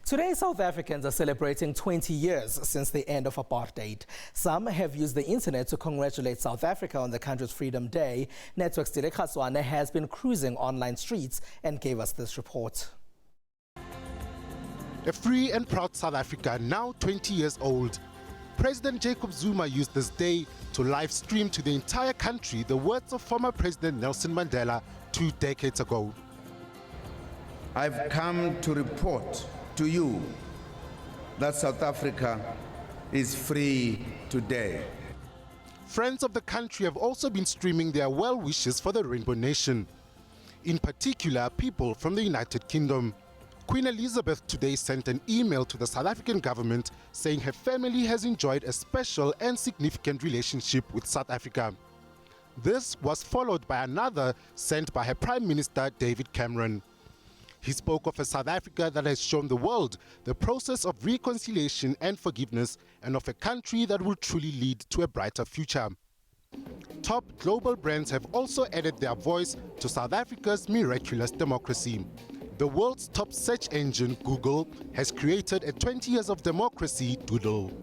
Today, South Africans are celebrating 20 years since the end of apartheid. Some have used the internet to congratulate South Africa on the country's Freedom Day. Network's Direk Khaswane has been cruising online streets and gave us this report. A free and proud South Africa, now 20 years old. President Jacob Zuma used this day to live stream to the entire country the words of former President Nelson Mandela 2 decades ago. I've come to report to you that South Africa is free today. Friends of the country have also been streaming their well wishes for the Rainbow Nation. In particular, people from the United Kingdom. Queen Elizabeth today sent an email to the South African government saying her family has enjoyed a special and significant relationship with South Africa. This was followed by another sent by her Prime Minister David Cameron. He spoke of a South Africa that has shown the world the process of reconciliation and forgiveness, and of a country that will truly lead to a brighter future. Top global brands have also added their voice to South Africa's miraculous democracy. The world's top search engine, Google, has created a 20 years of democracy doodle.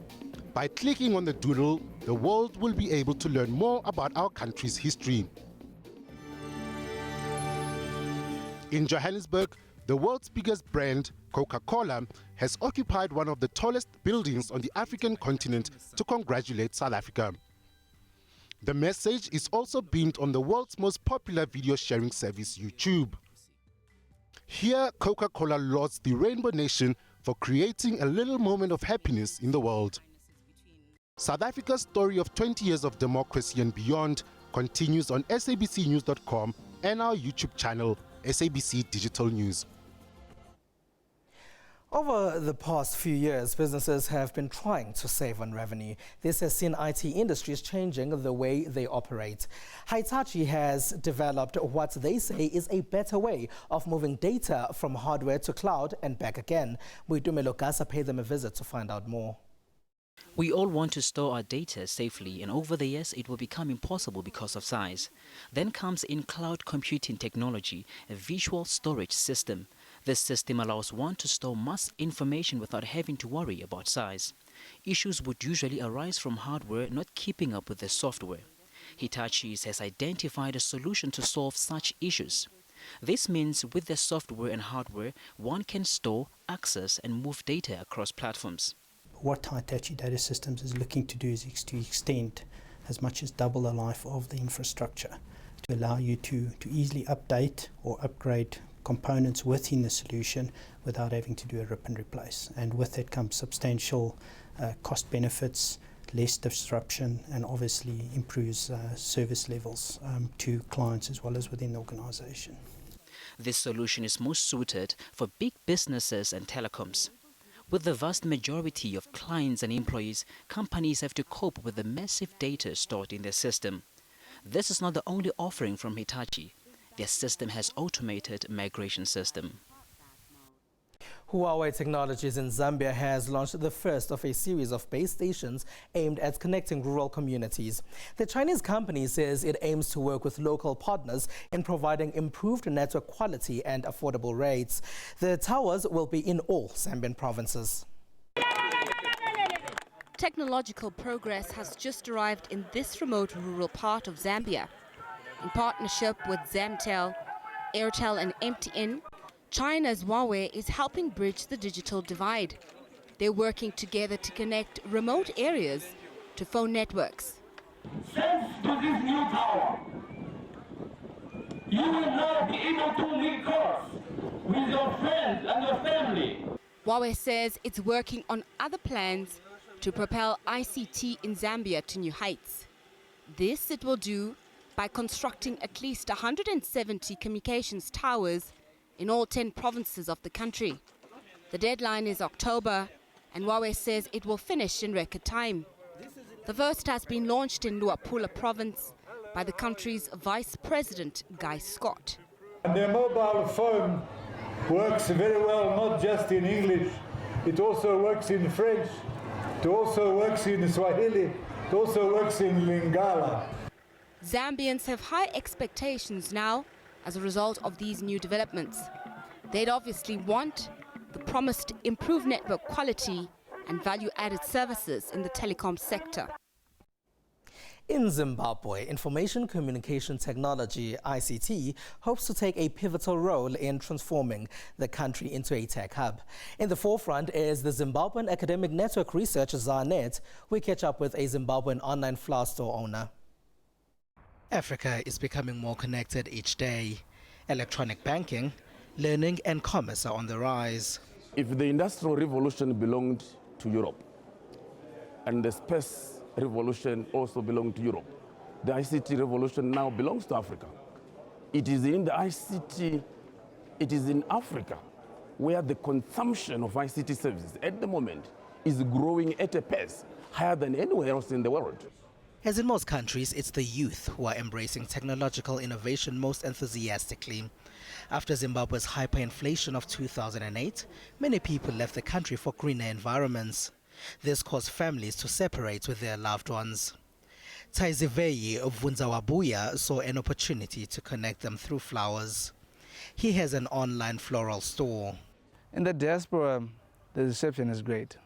By clicking on the doodle, the world will be able to learn more about our country's history. In Johannesburg, the world's biggest brand, Coca-Cola, has occupied one of the tallest buildings on the African continent to congratulate South Africa. The message is also beamed on the world's most popular video sharing service, YouTube. Here, Coca-Cola lauds the Rainbow Nation for creating a little moment of happiness in the world. South Africa's story of 20 years of democracy and beyond continues on sabcnews.com and our YouTube channel, SABC Digital News. Over the past few years, businesses have been trying to save on revenue. This has seen IT industries changing the way they operate. Hitachi has developed what they say is a better way of moving data from hardware to cloud and back again. Muitume Lokasa paid them a visit to find out more. We all want to store our data safely, and over the years it will become impossible because of size. Then comes in cloud computing technology, a visual storage system. This system allows one to store mass information without having to worry about size. Issues would usually arise from hardware not keeping up with the software. Hitachi has identified a solution to solve such issues. This means with the software and hardware, one can store, access and move data across platforms. What Hitachi Data Systems is looking to do is to extend as much as double the life of the infrastructure to allow you to easily update or upgrade components within the solution without having to do a rip and replace. And with that comes substantial cost benefits, less disruption, and obviously improves service levels to clients as well as within the organization. This solution is most suited for big businesses and telecoms. With the vast majority of clients and employees, companies have to cope with the massive data stored in their system. This is not the only offering from Hitachi. Their system has automated migration system. Huawei Technologies in Zambia has launched the first of a series of base stations aimed at connecting rural communities. The Chinese company says it aims to work with local partners in providing improved network quality and affordable rates. The towers will be in all Zambian provinces. Technological progress has just arrived in this remote rural part of Zambia. In partnership with Zamtel, Airtel and MTN, China's Huawei is helping bridge the digital divide. They're working together to connect remote areas to phone networks. Thanks to this new tower, you will now be able to link calls with your friends and your family. Huawei says it's working on other plans to propel ICT in Zambia to new heights. This it will do by constructing at least 170 communications towers in all 10 provinces of the country. The deadline is October, and Huawei says it will finish in record time. The first has been launched in Luapula province by the country's Vice President, Guy Scott. And their mobile phone works very well, not just in English. It also works in French. It also works in Swahili. It also works in Lingala. Zambians have high expectations now as a result of these new developments. They'd obviously want the promised improved network quality and value-added services in the telecom sector. In Zimbabwe, information communication technology, ICT, hopes to take a pivotal role in transforming the country into a tech hub. In the forefront is the Zimbabwean Academic Network Research, ZANET. We catch up with a Zimbabwean online flower store owner. Africa is becoming more connected each day. Electronic banking, learning and commerce are on the rise. If the Industrial Revolution belonged to Europe and the space revolution also belonged to Europe, the ICT revolution now belongs to Africa. It is in the ICT, it is in Africa where the consumption of ICT services at the moment is growing at a pace higher than anywhere else in the world. As in most countries, it's the youth who are embracing technological innovation most enthusiastically. After Zimbabwe's hyperinflation of 2008, many people left the country for greener environments. This caused families to separate with their loved ones. Taiziveyi Vunzawabuya saw an opportunity to connect them through flowers. He has an online floral store. In the diaspora, the reception is great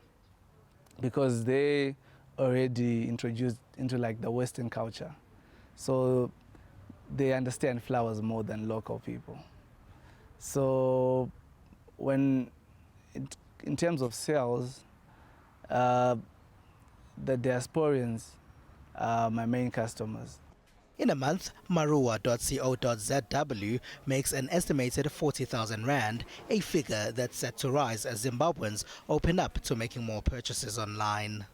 because they already introduced into like the Western culture. So they understand flowers more than local people. So when, in terms of sales, the diasporians are my main customers. In a month, Marua.co.zw makes an estimated 40,000 rand, a figure that's set to rise as Zimbabweans open up to making more purchases online.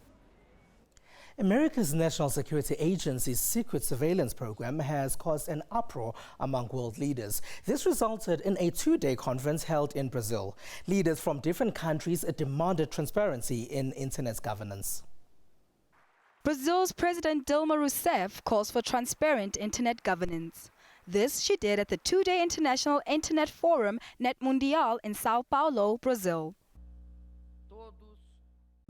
America's National Security Agency's secret surveillance program has caused an uproar among world leaders. This resulted in a two-day conference held in Brazil. Leaders from different countries demanded transparency in internet governance. Brazil's President Dilma Rousseff calls for transparent internet governance. This she did at the two-day International Internet Forum Net Mundial in Sao Paulo, Brazil.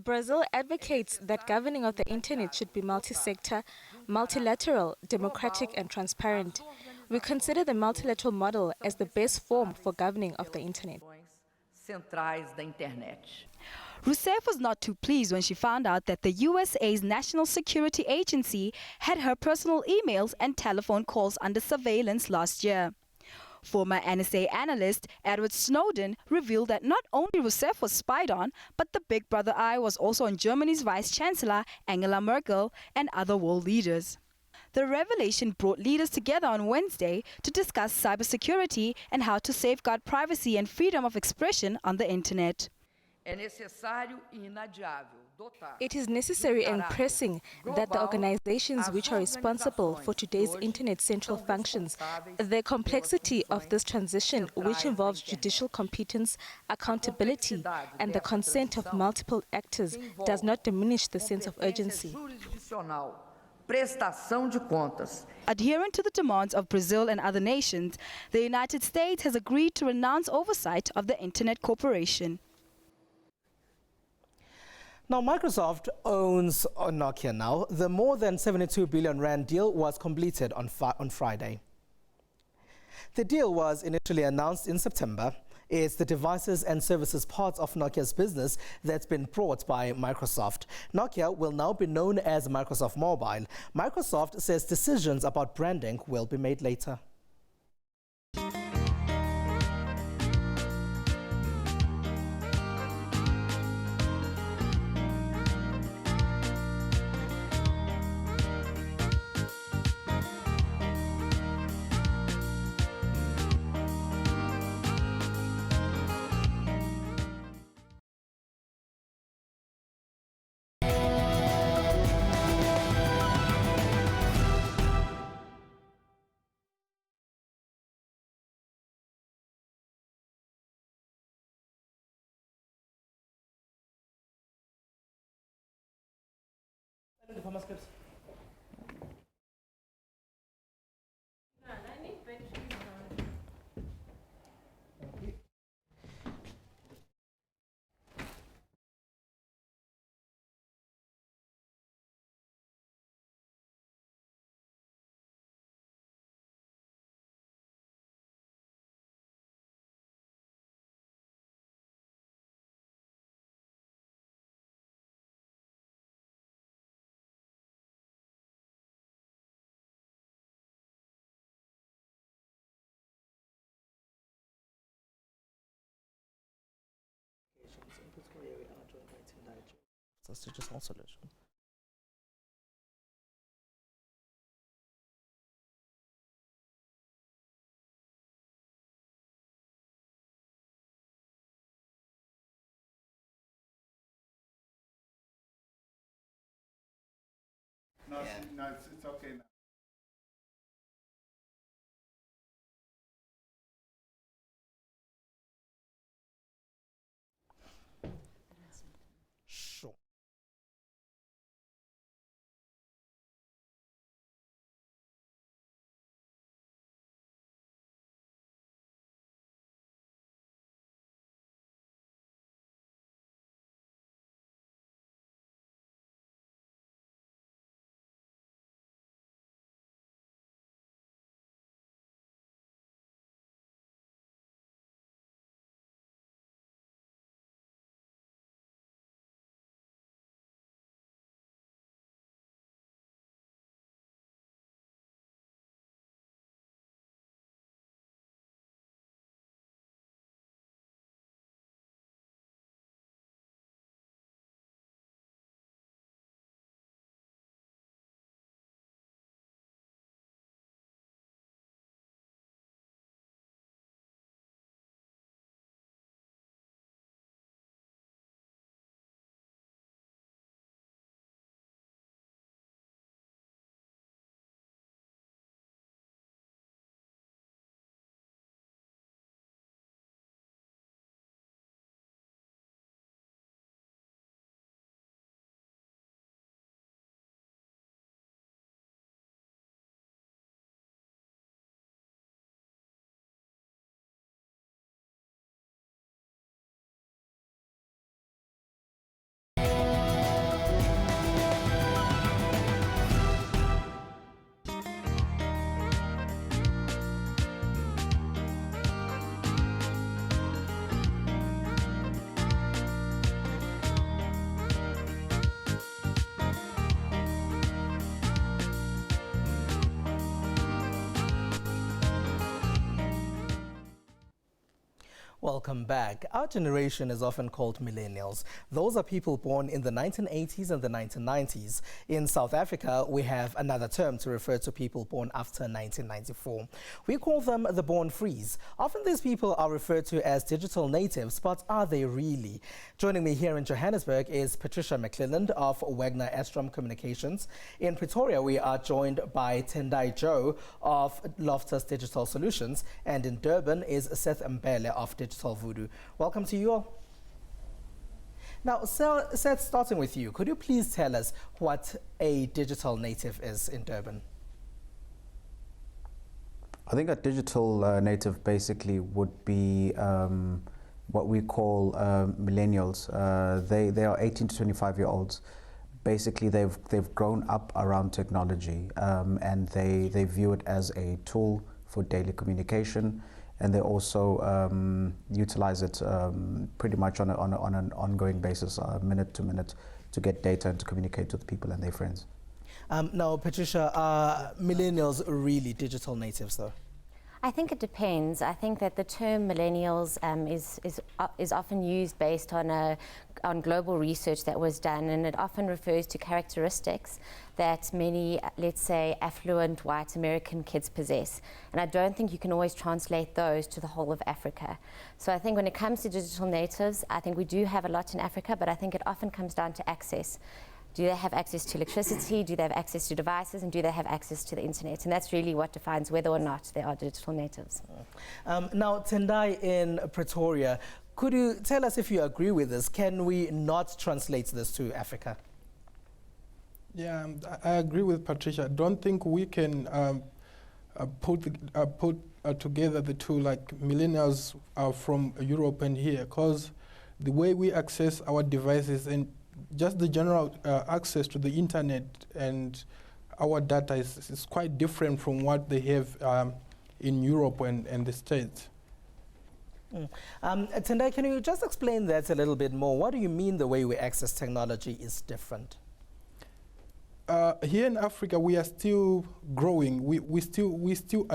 Brazil advocates that governing of the internet should be multi-sector, multilateral, democratic and transparent. We consider the multilateral model as the best form for governing of the internet. Rousseff was not too pleased when she found out that the USA's National Security Agency had her personal emails and telephone calls under surveillance last year. Former NSA analyst Edward Snowden revealed that not only Rousseff was spied on, but the big brother eye was also on Germany's Vice-Chancellor Angela Merkel and other world leaders. The revelation brought leaders together on Wednesday to discuss cybersecurity and how to safeguard privacy and freedom of expression on the internet. It is necessary and pressing that the organizations which are responsible for today's internet central functions, the complexity of this transition, which involves judicial competence, accountability, and the consent of multiple actors, does not diminish the sense of urgency. Adherent to the demands of Brazil and other nations, the United States has agreed to renounce oversight of the Internet Corporation. Now, Microsoft owns Nokia now. The more than 72 billion rand deal was completed on Friday. The deal was initially announced in September. It's the devices and services part of Nokia's business that's been brought by Microsoft. Nokia will now be known as Microsoft Mobile. Microsoft says decisions about branding will be made later. That's digital solution. No, it's okay now. Sure. Welcome back. Our generation is often called millennials. Those are people born in the 1980s and the 1990s. In South Africa, we have another term to refer to people born after 1994. We call them the born frees. Often these people are referred to as digital natives, but are they really? Joining me here in Johannesburg is Patricia McClelland of Wagner Astrom Communications. In Pretoria, we are joined by Tendai Joe of Loftus Digital Solutions, and in Durban is Seth Mbele of Digital Voodoo. Welcome to you all. Now, Seth, starting with you, could you please tell us what a digital native is in Durban? I think a digital native basically would be what we call millennials. They are 18 to 25-year-olds. Basically, they've grown up around technology, and they view it as a tool for daily communication. And they also utilize it pretty much on an ongoing basis, minute to minute, to get data and to communicate with people and their friends. Now, Patricia, are millennials really digital natives, though? I think it depends. I think that the term millennials is often used based on global research that was done, and it often refers to characteristics that many, let's say, affluent white American kids possess. And I don't think you can always translate those to the whole of Africa. So I think when it comes to digital natives, I think we do have a lot in Africa, but I think it often comes down to access. Do they have access to electricity? Do they have access to devices? And do they have access to the internet? And that's really what defines whether or not they are digital natives. Now, Tendai in Pretoria, could you tell us if you agree with this? Can we not translate this to Africa? Yeah, I agree with Patricia. I don't think we can put together the two, like millennials are from Europe and here, because the way we access our devices and just the general access to the internet and our data is quite different from what they have in Europe and the States. Tendai, can you just explain that a little bit more? What do you mean the way we access technology is different? Here in Africa, we are still growing. We still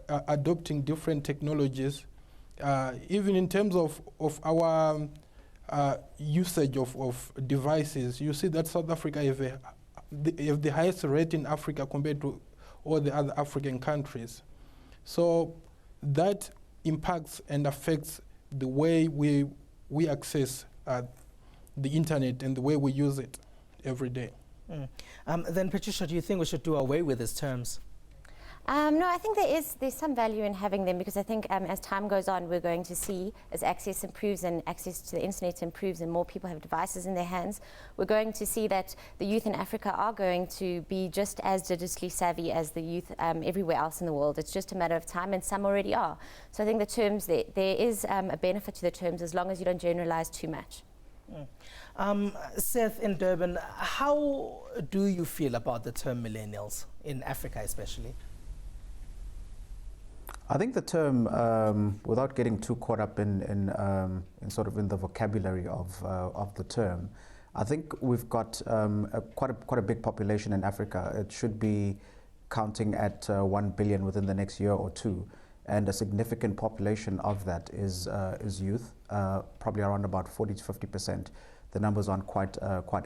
adopting different technologies, even in terms of our usage of devices, you see that South Africa have the highest rate in Africa compared to all the other African countries. So that impacts and affects the way we access the internet and the way we use it every day. Then Patricia, do you think we should do away with these terms? No, I think there's some value in having them, because I think as time goes on, we're going to see, as access improves and access to the internet improves and more people have devices in their hands, we're going to see that the youth in Africa are going to be just as digitally savvy as the youth everywhere else in the world. It's just a matter of time, and some already are. So I think the terms, there is a benefit to the terms as long as you don't generalize too much. Seth, in Durban, how do you feel about the term millennials, in Africa especially? I think the term, without getting too caught up in sort of in the vocabulary of the term, I think we've got quite a big population in Africa. It should be counting at 1 billion within the next year or two, and a significant population of that is youth, probably around about 40 to 50%. The numbers aren't quite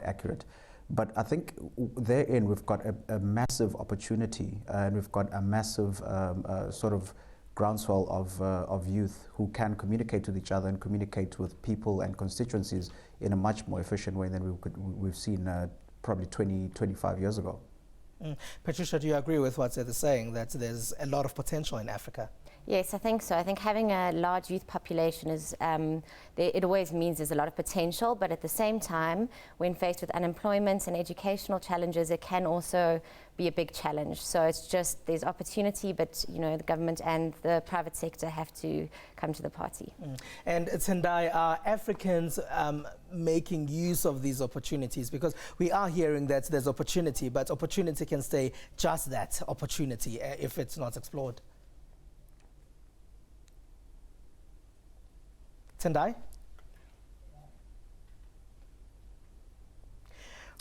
accurate. But I think therein we've got a massive opportunity, and we've got a massive sort of groundswell of youth who can communicate with each other and communicate with people and constituencies in a much more efficient way than we've seen probably 25 years ago. Patricia, do you agree with what Seth is saying, that there's a lot of potential in Africa? Yes, I think so. I think having a large youth population is, it always means there's a lot of potential, but at the same time, when faced with unemployment and educational challenges, it can also be a big challenge. So it's just, there's opportunity, but you know, the government and the private sector have to come to the party. And Tendai, are Africans making use of these opportunities? Because we are hearing that there's opportunity, but opportunity can stay just that, opportunity, if it's not explored. Tendai?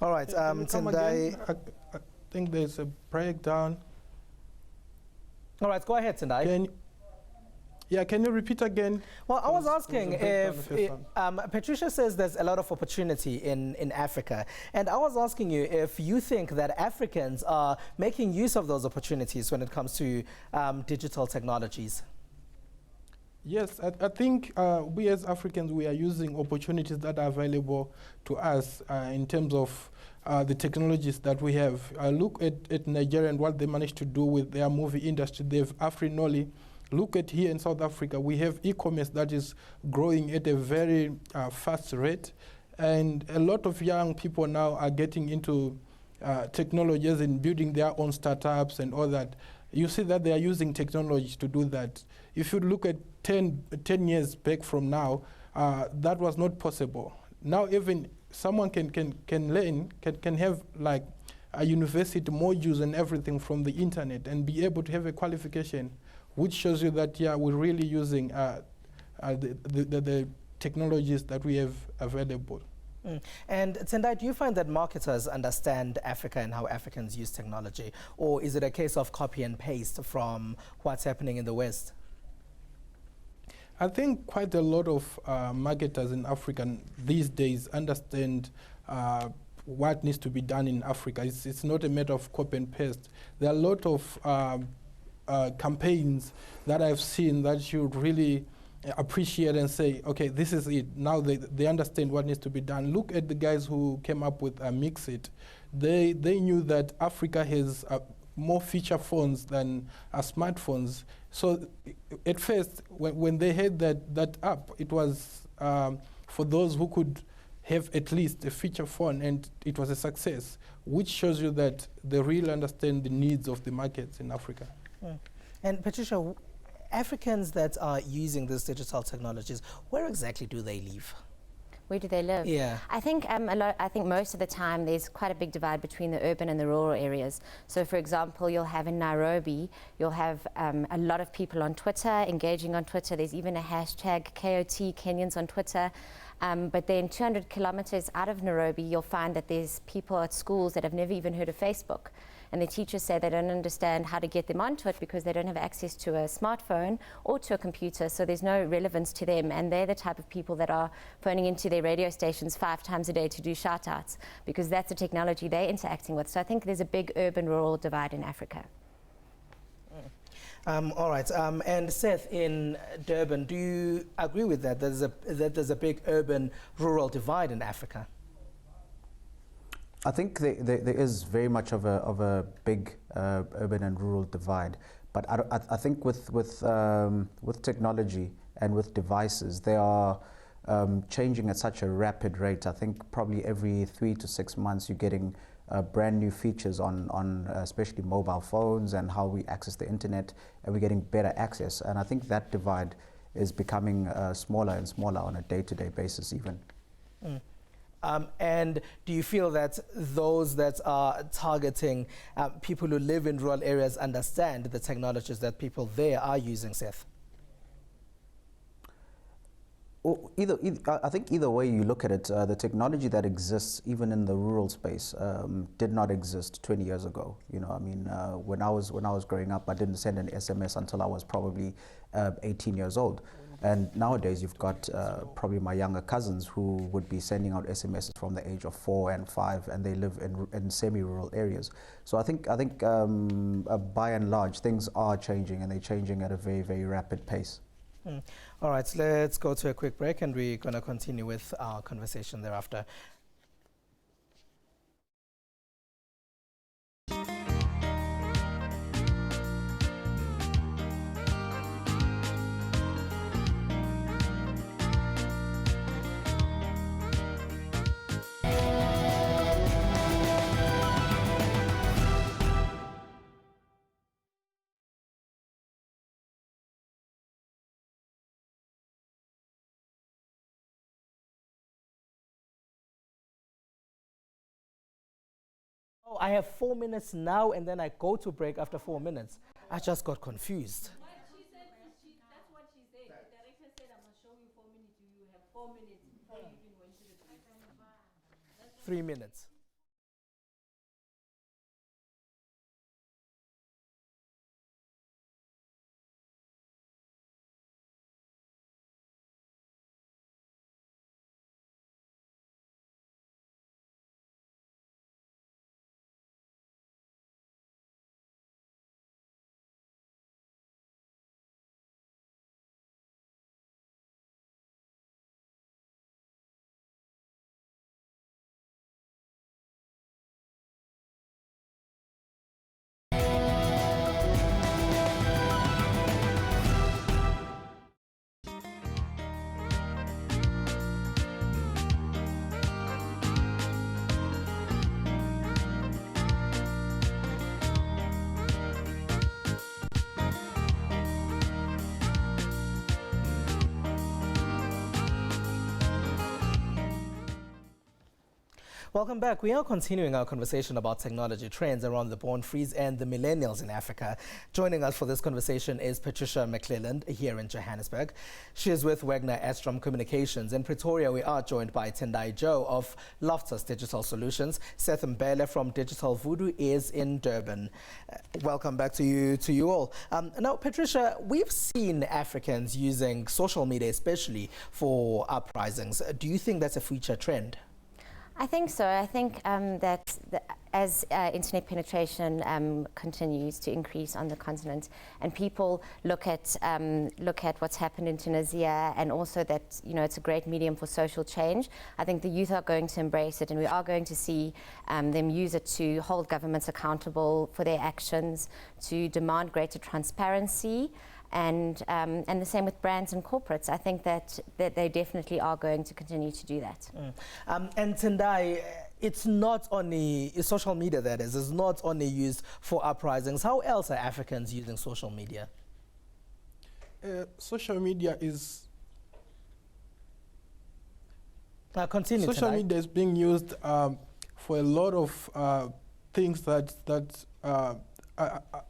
All right, Tendai. I think there's a breakdown. All right, go ahead, Tendai. Can you repeat again? Well, I was asking if Patricia says there's a lot of opportunity in Africa, and I was asking you if you think that Africans are making use of those opportunities when it comes to digital technologies. Yes, I think we as Africans, we are using opportunities that are available to us in terms of the technologies that we have. Look at Nigeria and what they managed to do with their movie industry. They have Afrinoli. Look at here in South Africa, we have e-commerce that is growing at a very fast rate. And a lot of young people now are getting into technologies and building their own startups and all that. You see that they are using technology to do that. If you look at 10 years back from now, that was not possible. Now even someone can learn, can have like a university modules and everything from the internet and be able to have a qualification, which shows you that, yeah, we're really using the technologies that we have available. And Tendai, do you find that marketers understand Africa and how Africans use technology? Or is it a case of copy and paste from what's happening in the West? I think quite a lot of marketers in Africa these days understand what needs to be done in Africa. It's not a matter of copy and paste. There are a lot of campaigns that I've seen that you really appreciate and say, okay, this is it. Now they understand what needs to be done. Look at the guys who came up with Mixit. They knew that Africa has more feature phones than smartphones. So at first, when they had that app, it was for those who could have at least a feature phone, and it was a success, which shows you that they really understand the needs of the markets in Africa. And Patricia, Africans that are using these digital technologies, where exactly do they live? Where do they live? Yeah. I think I think most of the time there's quite a big divide between the urban and the rural areas. So for example, you'll have in Nairobi, you'll have a lot of people on Twitter, engaging on Twitter. There's even a hashtag KOT, Kenyans on Twitter. But then 200 kilometers out of Nairobi, you'll find that there's people at schools that have never even heard of Facebook. and the teachers say they don't understand how to get them onto it because they don't have access to a smartphone or to a computer, so there's no relevance to them, and they're the type of people that are phoning into their radio stations 5 times a day to do shout-outs because that's the technology they're interacting with. So I think there's a big urban-rural divide in Africa. All right, and Seth, in Durban, do you agree with that? That there's a big urban-rural divide in Africa? I think there is very much of a big urban and rural divide, but I think with technology and with devices, they are changing at such a rapid rate. I think probably every 3 to 6 months you're getting brand new features on especially mobile phones and how we access the internet, and we're getting better access. And I think that divide is becoming smaller and smaller on a day-to-day basis even. And do you feel that those that are targeting people who live in rural areas understand the technologies that people there are using, Seth? I think either way you look at it, the technology that exists even in the rural space did not exist 20 years ago. You know, I mean, when I was growing up, I didn't send an SMS until I was probably 18 years old. And nowadays you've got probably my younger cousins who would be sending out SMSs from the age of 4 and 5, and they live in semi-rural areas. So I think by and large things are changing, and they're changing at a very, very rapid pace. All right, let's go to a quick break, and we're going to continue with our conversation thereafter. Oh, I have 4 minutes now, and then I go to break after 4 minutes. I just got confused. That's what she said. The director said, I'm going to show you 4 minutes. You have 4 minutes before you even went to the break. 3 minutes. Welcome back. We are continuing our conversation about technology trends around the born frees and the millennials in Africa. Joining us for this conversation is Patricia McClelland here in Johannesburg. She is with Wagner Astrom Communications. In Pretoria, we are joined by Tendai Joe of Loftus Digital Solutions. Seth Mbele from Digital Voodoo is in Durban. Welcome back to you all. Now, Patricia, we've seen Africans using social media, especially for uprisings. Do you think that's a future trend? I think so. I think that as internet penetration continues to increase on the continent, and people look at what's happened in Tunisia, and also that it's a great medium for social change, I think the youth are going to embrace it, and we are going to see them use it to hold governments accountable for their actions, to demand greater transparency. And the same with brands and corporates. I think that they definitely are going to continue to do that. And Tendai, it's not only social media that is not only used for uprisings. How else are Africans using social media? Social media is continue. Social Tendai. media is being used for a lot of things that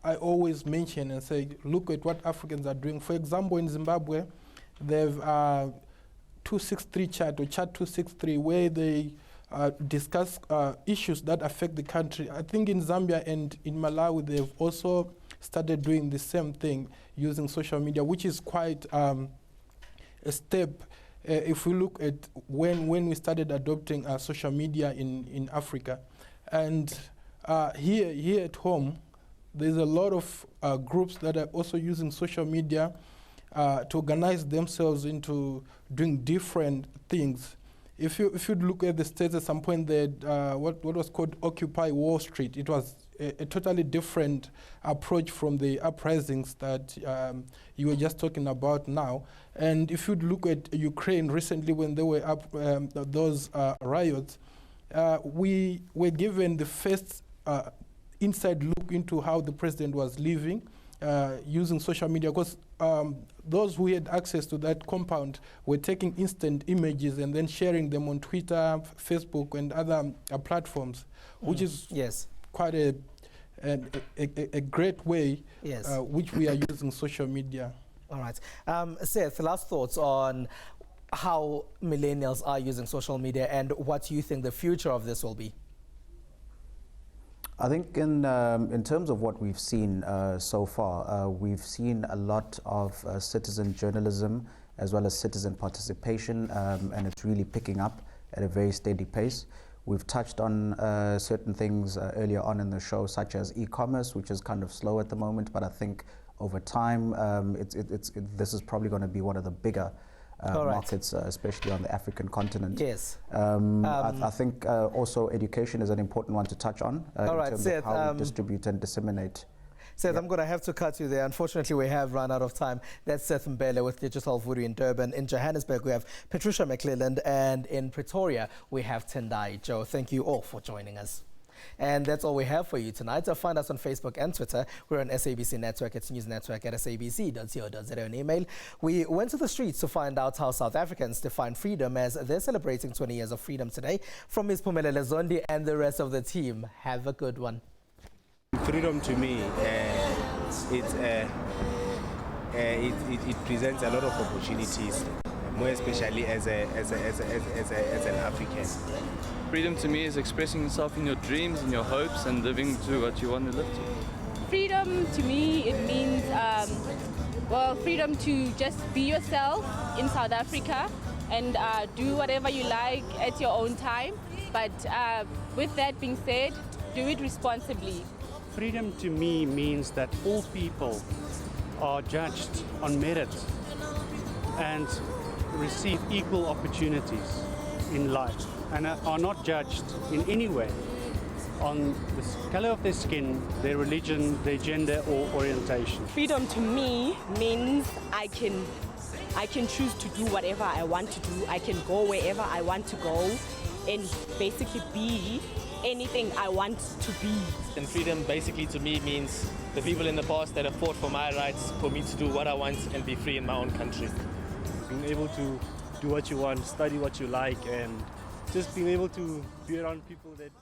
I always mention and say, look at what Africans are doing. For example, in Zimbabwe, they have 263 chat or chat 263, where they discuss issues that affect the country. I think in Zambia and in Malawi, they've also started doing the same thing using social media, which is quite a step. If we look at when we started adopting social media in Africa. And here at home, there's a lot of groups that are also using social media to organize themselves into doing different things. If you look at the States, at some point they had what was called Occupy Wall Street. It was a totally different approach from the uprisings that you were just talking about now. And if you look at Ukraine recently, when they were up those riots, we were given the first inside look into how the president was living using social media, because those who had access to that compound were taking instant images and then sharing them on Twitter, Facebook, and other platforms, which is quite a great way which we are using social media. All right. Seth, last thoughts on how millennials are using social media and what you think the future of this will be. I think in terms of what we've seen so far, we've seen a lot of citizen journalism as well as citizen participation, and it's really picking up at a very steady pace. We've touched on certain things earlier on in the show, such as e-commerce, which is kind of slow at the moment, but I think over time, this is probably going to be one of the bigger markets, especially on the African continent. Yes. I think also education is an important one to touch on in terms of how we distribute and disseminate. Seth, I'm going to have to cut you there. Unfortunately, we have run out of time. That's Seth Mbele with Digital Voodoo in Durban. In Johannesburg, we have Patricia McClelland, and in Pretoria, we have Tendai Joe. Thank you all for joining us. And that's all we have for you tonight. Find us on Facebook and Twitter. We're on SABC Network. It's News Network at sabc.co.za on email. We went to the streets to find out how South Africans define freedom as they're celebrating 20 years of freedom today. From Ms. Phumelele Zondi and the rest of the team, have a good one. Freedom to me, it presents a lot of opportunities, more especially as an African. Freedom to me is expressing yourself in your dreams and your hopes and living to what you want to live to. Freedom to me, it means, freedom to just be yourself in South Africa and do whatever you like at your own time. But with that being said, do it responsibly. Freedom to me means that all people are judged on merit and receive equal opportunities in life and are not judged in any way on the color of their skin, their religion, their gender or orientation. Freedom to me means I can choose to do whatever I want to do. I can go wherever I want to go and basically be anything I want to be. And freedom basically to me means the people in the past that have fought for my rights, for me to do what I want and be free in my own country. Being able to do what you want, study what you like, and just being able to be around people that